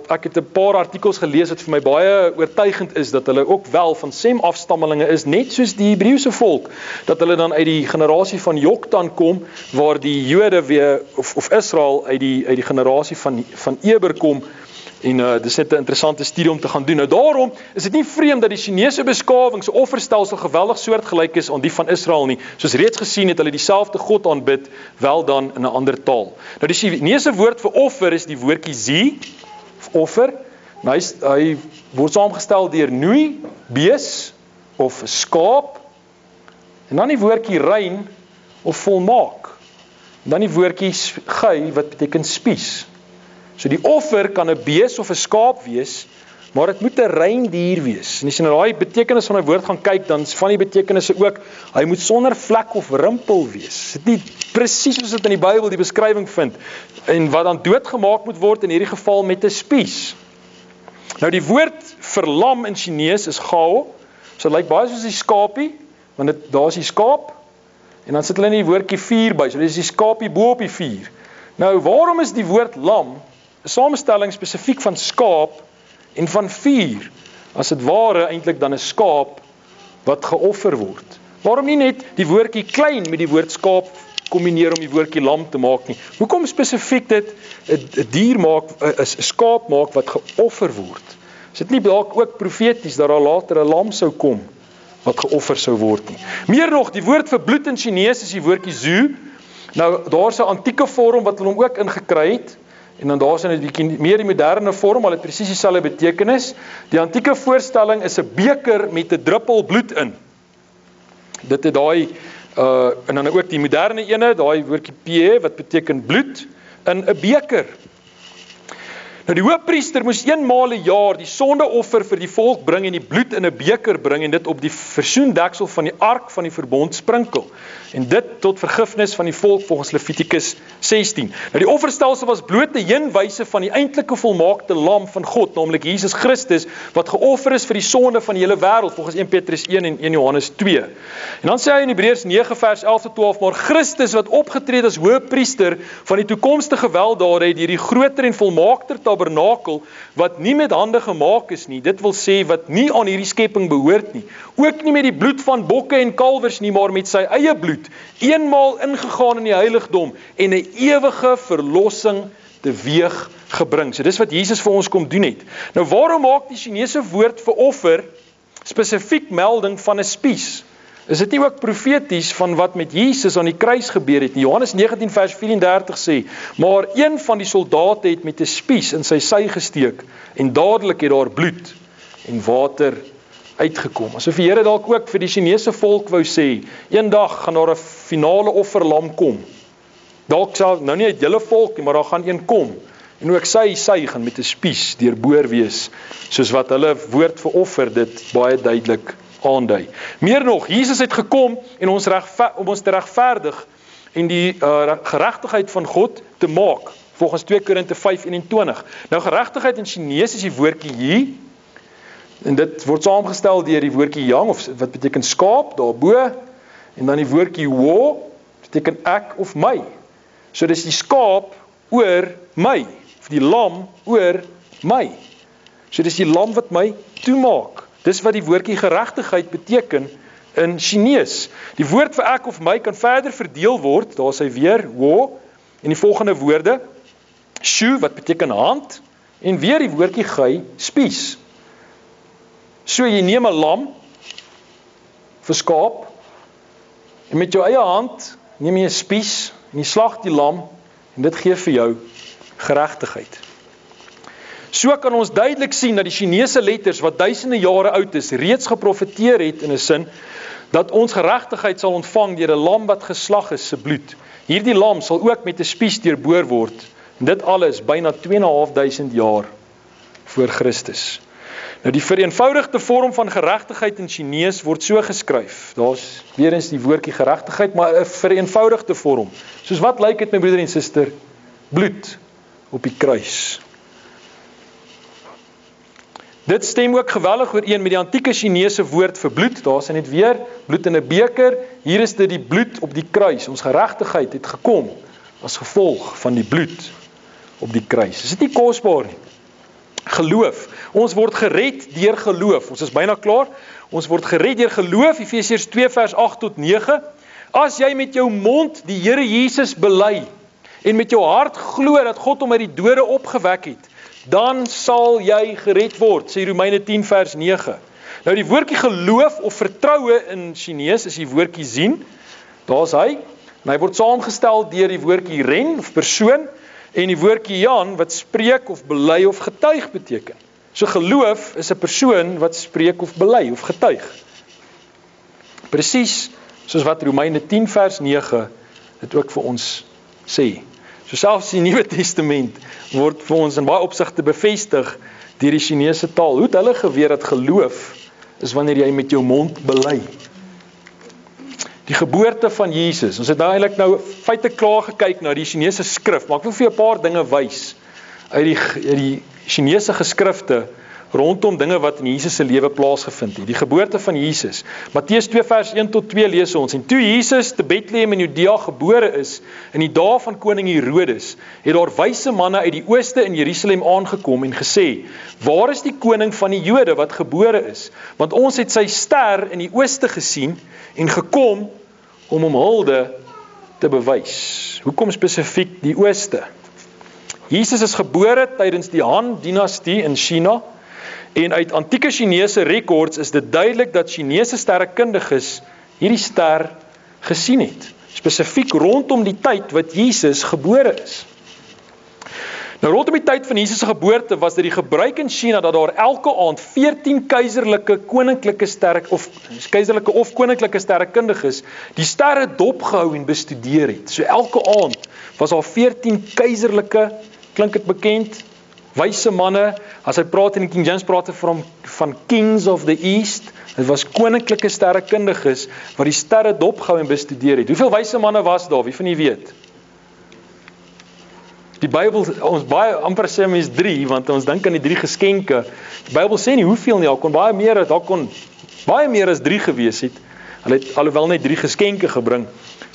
ek het 'n paar artikels gelees wat vir my baie oortuigend is dat hulle ook wel van Sem afstammelinge is, net soos die Hebreëse volk, dat hulle dan uit die generasie van Joktan kom, waar die Jode weer of Israel uit die generasie van Eber kom. En dis net 'n interessante studie om te gaan doen. Nou daarom is dit nie vreemd dat die Chinese beskawing se offerstelsel geweldig soortgelyk is aan die van Israel nie. Soos reeds gesien het hulle dieselfde God aanbid, wel dan in 'n ander taal. Nou die Chinese woord vir offer is die woordjie zi, offer. Nou hy word saamgestel deur nui, bees of skaap. En dan die woordjie rein of volmaak. En dan die woordjie gei wat beteken spies. So die offer kan 'n bees of 'n skaap wees, maar dit moet 'n rein dier wees. En as jy na daai betekenis van 'n woord gaan kyk, dan is van die betekenisse ook, hy moet sonder vlek of rimpel wees. Dit nie presies soos dit in die Bybel die beskrywing vind, en wat dan doodgemaak moet word in hierdie geval met 'n spies. Nou die woord vir lam in Chinees is gao, so dit lyk baie soos die skapie, want daar is die skaap, en dan sit hulle in die woordjie vuur by, so dit is die skapie bo op die vuur. Nou waarom is die woord lam 'n samestelling spesifiek van skaap en van vuur, as dit ware eintlik dan 'n skaap wat geoffer word? Waarom nie net die woordjie klein met die woord skaap kombineer om die woordjie lam te maak nie? Hoekom spesifiek dit 'n dier maak, 'n skaap maak wat geoffer word? Is dit nie dalk ook profeties dat daar later 'n lam sou kom wat geoffer sou word nie? Meer nog, die woord vir bloed in Chinees is die woordjie zhu. Nou daar's 'n antieke vorm wat hulle hom ook ingekry het. En dan daar's 'n bietjie meer die moderne vorm, maar dit presies dieselfde betekenis. Die antieke voorstelling is 'n beker met 'n druppel bloed in. Dit het daai en dan ook die moderne ene, daai woordjie pie wat beteken bloed in 'n beker. Nou die hoofpriester moes eenmaal 'n jaar die sondeoffer vir die volk bring en die bloed in 'n beker bring en dit op die versoendeksel van die ark van die verbond sprinkel. En dit tot vergifnis van die volk volgens Levitikus 16. Nou die offerstelsel was bloot 'n heenwyse van die eintlike volmaakte lam van God, naamlik Jesus Christus, wat geoffer is vir die sonde van die hele wêreld volgens 1 Petrus 1 en 1 Johannes 2. En dan sê hy in Hebreërs 9 vers 11 tot 12, maar Christus wat opgetree het as hoëpriester van die toekomstige weldade deur die groter en volmaakter tabernakel wat nie met hande gemaak is nie, dit wil sê wat nie aan hierdie skepping behoort nie, ook nie met die bloed van bokke en kalwers nie, maar met sy eie bloed, eenmaal ingegaan in die heiligdom en 'n ewige verlossing teweeg gebring. So dis wat Jesus vir ons kom doen het. Nou waarom maak die Chinese woord vir offer spesifiek melding van 'n spies? Is dit nie ook profeties van wat met Jesus aan die kruis gebeur het nie? Johannes 19 vers 34 sê, maar een van die soldate het met 'n spies in sy sy gesteek en dadelik het daar bloed en water uitgekom. Asof die Here dalk ook vir die Chinese volk wou sê, eendag gaan daar 'n finale offerlam kom. Dalk sal nou nie uit julle volk nie, maar daar gaan een kom. En ook sy gaan met 'n spies deurboor wees, soos wat hulle woord vir offer dit baie duidelik aandui. Meer nog, Jesus het gekom en om ons te regverdig en die geregtigheid van God te maak, volgens 2 Korinte 5:21. Nou geregtigheid in Chinese is die woordjie yi, en dit word saamgestel deur die woordjie yang, of wat beteken skaap, daarbo, en dan die woordjie wo, beteken ek of my. So dis die skaap oor my, of die lam oor my. So dis die lam wat my toemaak. Dis wat die woordjie geregtigheid beteken in Chinese. Die woord vir ek of my kan verder verdeel word, daar is hy weer, wo, en die volgende woorde, shu, wat beteken hand, en weer die woordjie gei, spies. So jy neem 'n lam, vir skaap, en met jou eie hand neem jy 'n spies, en jy slag die lam, en dit gee vir jou geregtigheid. So kan ons duidelik sien dat die Chinese letters, wat duisende jare oud is, reeds geprofeteer het in 'n sin, dat ons geregtigheid sal ontvang deur 'n lam wat geslag is se bloed. Hierdie lam sal ook met 'n spies deurboor word, en dit alles byna 2.500 jaar voor Christus. Nou die vereenvoudigde vorm van geregtigheid in Chinese word so geskryf. Daar's weer eens die woordjie geregtigheid, maar 'n vereenvoudigde vorm. Soos wat lyk dit, my broeder en suster? Bloed op die kruis. Dit stem ook geweldig ooreen met die antieke Chinese woord vir bloed. Daar is net weer bloed in 'n beker. Hier is dit die bloed op die kruis. Ons geregtigheid het gekom as gevolg van die bloed op die kruis. Is dit nie kosbaar nie? Geloof. Ons word gered deur geloof. Ons is byna klaar. Ons word gered deur geloof. Efesiërs 2 vers 8 tot 9. As jy met jou mond die Here Jesus bely en met jou hart glo dat God hom uit die dode opgewek het, dan sal jy gered word, sê Romeine 10 vers 9. Nou die woordjie geloof of vertroue in Chinese is die woordjie sien. Daar's hy. En hy word saamgestel deur die woordjie ren of persoon en die woordjie yan wat spreek of bely of getuig beteken. So geloof is 'n persoon wat spreek of bely of getuig. Presies soos wat Romeine 10 vers 9 dit ook vir ons sê. So selfs die Nuwe Testament word vir ons in baie opsigte bevestig deur die Chinese taal. Hoe het hulle geweet dat geloof is wanneer jy met jou mond bely? Die geboorte van Jesus. Ons het eintlik nou feite klaar gekyk na die Chinese skrif, maar ek wil vir 'n paar dinge wys uit die Chinese geskrifte rondom dinge wat in Jesus se lewe plaasgevind het. Die geboorte van Jesus. Matteus 2 vers 1 tot 2 lees ons. En toe Jesus te Bethlehem in Judea gebore is, in die dae van koning Herodes, het daar wyse manne uit die ooste in Jerusalem aangekom en gesê, waar is die koning van die Jode wat gebore is? Want ons het sy ster in die ooste gesien en gekom om hom hulde te bewys. Hoekom spesifiek die ooste? Jesus is gebore tydens die Han-dinastie in China, en uit antieke Chinese rekords is dit duidelik dat Chinese sterrekundiges hierdie ster gesien het, spesifiek rondom die tyd wat Jesus gebore is. Nou rondom die tyd van Jesus se geboorte was dit die gebruik in China dat daar elke aand 14 keiserlike of koninklike sterrekundiges die sterre dopgehou en bestudeer het. So elke aand was daar 14 keiserlike, klink dit bekend, wyse manne. As hy praat in die King James praat hy van kings of the east. Dit was koninklike sterrekundiges wat die sterre dopgehou en bestudeer het. Hoeveel wyse manne was daar? Wie van julle weet? Die Bybel, ons baie amper sê mens 3, want ons dink aan die 3 geskenke. Die Bybel sê nie hoeveel nie, daar kon baie meer as 3 gewees het. Hulle het alhoewel net 3 geskenke gebring.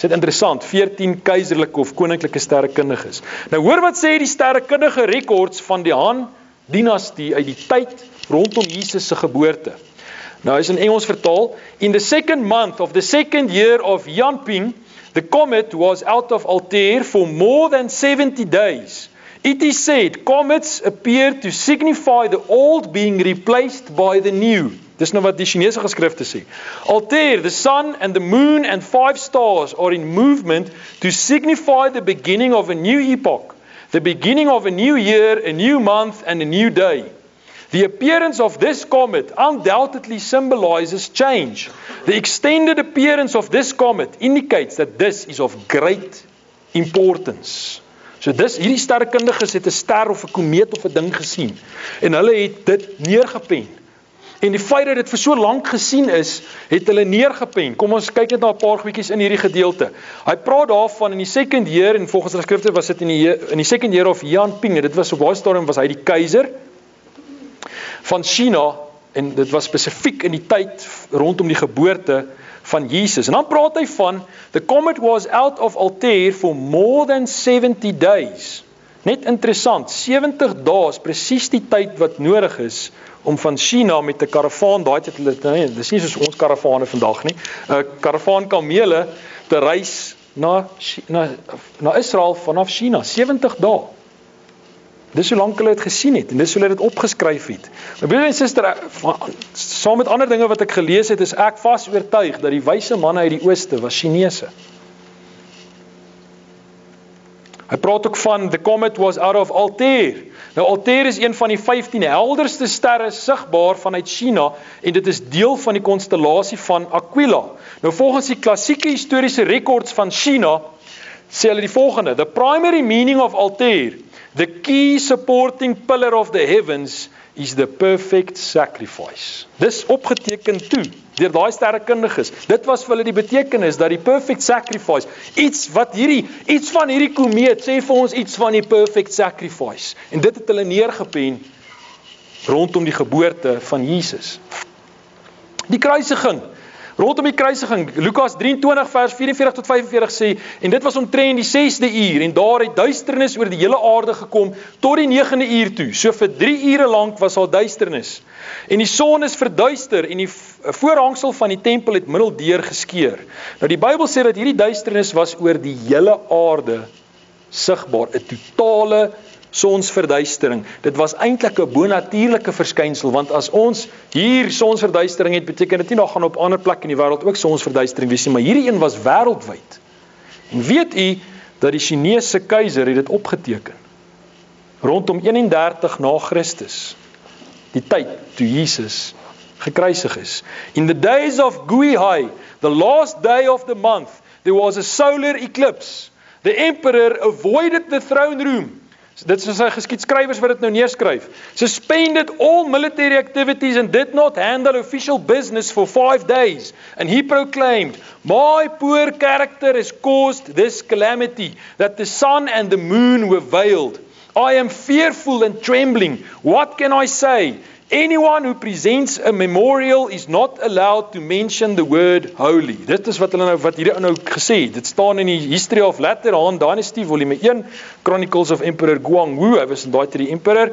Dit is interessant, 14 keiserlike of koninklike sterrekundiges. Nou hoor wat sê die sterrekundige rekords van die Han-dinastie uit die tyd rondom Jesus se geboorte. Nou is in Engels vertaal, in the second month of the second year of Yanping, the comet was out of Altair for more than 70 days. It is said, comets appear to signify the old being replaced by the new. Dis nou wat die Chinese geskrifte sê. Altair, the sun and the moon and 5 stars are in movement to signify the beginning of a new epoch, the beginning of a new year, a new month and a new day. The appearance of this comet undoubtedly symbolizes change. The extended appearance of this comet indicates that this is of great importance. So hierdie sterrekundiges het 'n ster of 'n komeet of 'n ding gesien en hulle het dit neergepen. En die feit dat dit vir so lank gesien is, het hulle neergepen. Kom ons kyk net na 'n paar goedjies in hierdie gedeelte. Hy praat daarvan in die second year, en volgens die skrifte was dit in die second year of Jianping, dit was op daai stadium was hy die keiser van China, en dit was spesifiek in die tyd rondom die geboorte van Jesus. En dan praat hy van, the comet was out of Altair for more than 70 days. Net interessant, 70 dae is presies die tyd wat nodig is om van China met 'n karavaan, daai tyd hulle, dis nie soos ons karavane vandag nie, 'n karavaan kamele te reis na Israel vanaf China, 70 dae. Dis hoe lank hulle dit gesien het, en dis hoe hulle dit opgeskryf het. My broer en suster, saam met ander dinge wat ek gelees het, is ek vas oortuig dat die wyse manne uit die ooste was Chinese. Hy praat ook van, the comet was out of Altair. Nou Altair is een van die 15 helderste sterre sigbaar vanuit China, en dit is deel van die konstellasie van Aquila. Nou volgens die klassieke historiese rekords van China, sê hulle die volgende, the primary meaning of Altair, the key supporting pillar of the heavens, is the perfect sacrifice. Dis opgeteken toe, deur daai sterrekundiges. Dit was vir hulle die betekenis, dat die perfect sacrifice, iets van hierdie komeet, sê vir ons iets van die perfect sacrifice. En dit het hulle neergepen, rondom die geboorte van Jesus. Die kruisiging, rondom die kruisiging, Lukas 23 vers 44 tot 45 sê, en dit was omtrent die 6de uur, en daar het duisternis oor die hele aarde gekom, tot die 9de uur toe, so vir 3 ure lank was al duisternis, en die son is verduister, en die voorhangsel van die tempel het middeldeur geskeur. Nou die Bybel sê dat hierdie duisternis was oor die hele aarde sigbaar, 'n totale sonsverduistering. Dit was eintlik 'n bonatuurlike verskynsel, want as ons hier sonsverduistering het, beteken dit nie nog gaan op ander plekke in die wêreld ook sonsverduistering wees nie, maar hierdie een was wêreldwyd. En weet u dat die Chinese keiser het dit opgeteken? Rondom 31 na Christus, die tyd toe Jesus gekruisig is. In the days of Guihai, the last day of the month, there was a solar eclipse. The emperor avoided the throne room. Dit is sy geskiedskrywers wat dit nou neerskryf. Suspended all military activities and did not handle official business for 5 days. And he proclaimed, my poor character has caused this calamity, that the sun and the moon were veiled. I am fearful and trembling. What can I say? Anyone who presents a memorial is not allowed to mention the word holy. Dit is wat hierdie nou gesê het. Dit staan in die History of Latter Han Dynasty, volume 1, Chronicles of Emperor Guangwu. Hy was in daai tyd die emperor,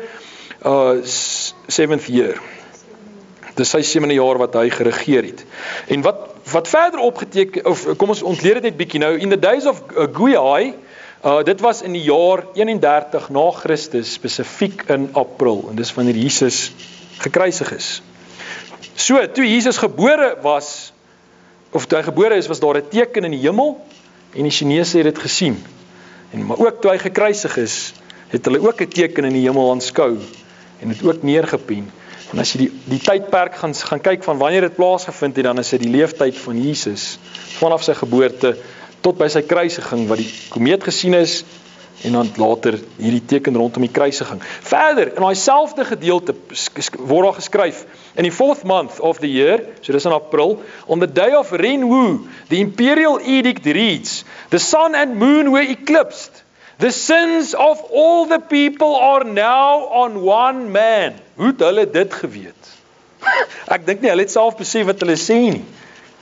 7th year. Dis sy 7de jaar wat hy geregeer het. En wat verder opgeteken, of kom ons ontleed dit net bietjie nou, in the days of Guihai, dit was in die jaar 31 na Christus, spesifiek in April, en dis wanneer Jesus gekruisig is. So, toe Jesus gebore was, of toe hy gebore is, was daar 'n teken in die hemel, en die Chinese het dit gesien. Maar ook toe hy gekruisig is, het hulle ook 'n teken in die hemel aanskou, en het ook neergepen. En as jy die tydperk gaan kyk van wanneer dit plaasgevind het, dan is dit die leeftyd van Jesus, vanaf sy geboorte, tot by sy kruisiging, wat die komeet gesien is, en dan later hierdie teken rondom die kruisiging. Verder, in daai selfde gedeelte word daar geskryf, in die 4th month of the year, so dis in April, on the day of Renwu, the imperial edict reads, the sun and moon were eclipsed, the sins of all the people are now on one man. Hoe het hulle dit geweet? Ek dink nie, hulle het self besef wat hulle sê nie.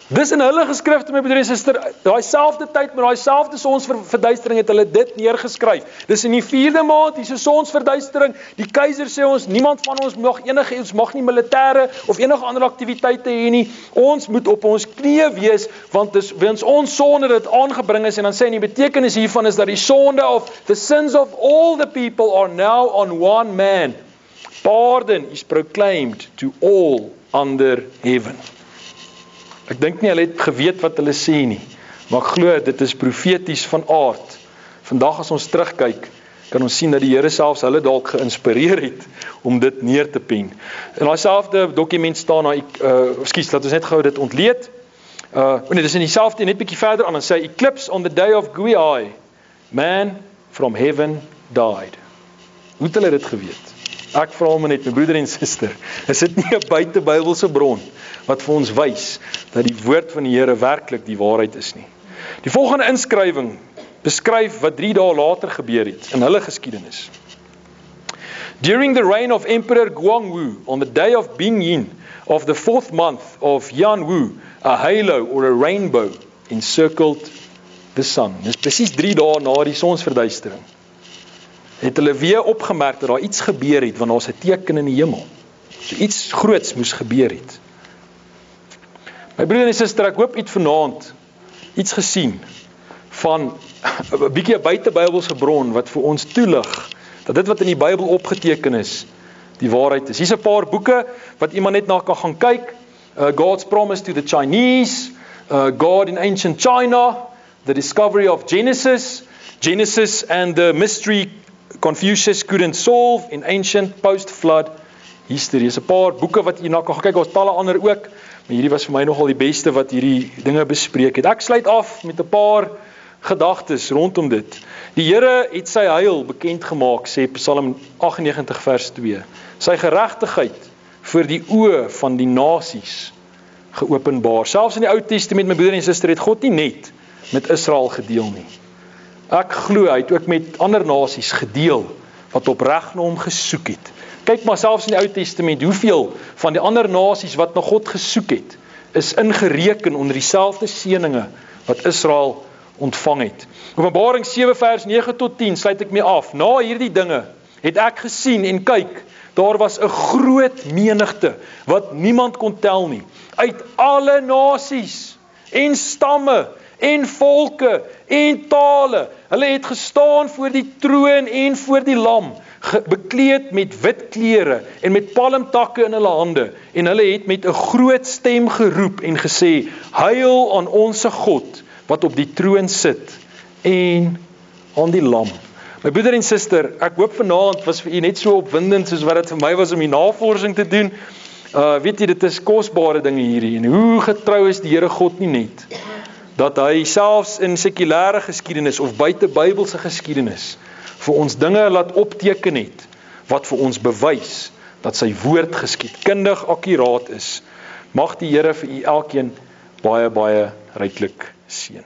Dis in hulle geskrifte, my broer en suster, daai selfde tyd met daai selfde sonsverduistering het hulle dit neergeskryf. Dis in die 4de maand, hierdie sonsverduistering. Die keiser sê ons, niemand van ons mag nie militêre of enige ander aktiwiteite hê nie. Ons moet op ons knieë wees, want dis weens ons sonde dit aangebring is, en dan sê hy die betekenis hiervan is dat die sonde of the sins of all the people are now on one man. Pardon is proclaimed to all under heaven. Ek dink nie hulle het geweet wat hulle sê nie, maar ek glo dit is profeties van aard. Vandag as ons terugkyk, kan ons sien dat die Here selfs hulle dalk geïnspireer het om dit neer te pen. In daai selfde dokument staan laat ons net gou dit ontleed. Dis in dieselfde net bietjie verder aan, dan sê eclipse on the day of Guihai, man from heaven died. Hoe het hulle dit geweet? Ek vra my net, my broeder en suster, is dit nie 'n buitebybelse bron wat vir ons wys dat die woord van die Here werklik die waarheid is nie. Die volgende inskrywing beskryf wat 3 dae later gebeur het in hulle geskiedenis. During the reign of Emperor Guangwu, on the day of Bingyin of the 4th month of Yanwu, a halo or a rainbow encircled the sun. Dis presies 3 dae na die sonsverduistering. Het hulle weer opgemerk dat daar iets gebeur het, want daar's 'n teken in die hemel. So iets groots moes gebeur het. My broeder en suster, ek hoop het vanaand iets gesien van 'n bietjie 'n buitebybelse bron wat vir ons toelig dat dit wat in die Bybel opgeteken is, die waarheid is. Hier's 'n paar boeke wat iemand net na kan gaan kyk. God's Promise to the Chinese, God in Ancient China, The Discovery of Genesis, Genesis and the Mystery Confucius Couldn't Solve in Ancient Post-Flood History. Hier's 'n paar boeke wat jy na kan gaan kyk. Daar's talle ander ook, maar hierdie was vir my nogal die beste wat hierdie dinge bespreek het. Ek sluit af met 'n paar gedagtes rondom dit. Die Here het sy heil bekend gemaak, sê Psalm 98 vers 2. Sy geregtigheid voor die oë van die nasies geopenbaar. Selfs in die Ou Testament, my broeder en suster, het God nie net met Israel gedeel nie. Ek glo hy het ook met ander nasies gedeel wat opreg na hom gesoek het. Kyk maar selfs in die Ou Testament, hoeveel van die ander nasies wat na God gesoek het, is ingereken onder dieselfde seëninge wat Israel ontvang het. Openbaring 7 vers 9 tot 10 sluit ek mee af. Na hierdie dinge het ek gesien en kyk, daar was 'n groot menigte wat niemand kon tel nie, uit alle nasies en stamme en volke en tale. Hulle het gestaan voor die troon en voor die lam, bekleed met wit klere en met palmtakke in hulle hande, en hulle het met 'n groot stem geroep en gesê: Heil aan onsse God wat op die troon sit en aan die lam. My broeder en suster, ek hoop vanaand was vir u net so opwindend soos wat dit vir my was om die navorsing te doen. Weet jy, dit is kosbare dinge hierdie, en hoe getrou is die Here God nie net, dat hy selfs in sekulêre geskiedenis of buite Bybelse geskiedenis vir ons dinge laat opteken het, wat vir ons bewys dat sy woord geskiedkundig akkuraat is. Mag die Here vir u elkeen baie, baie ryklik seën.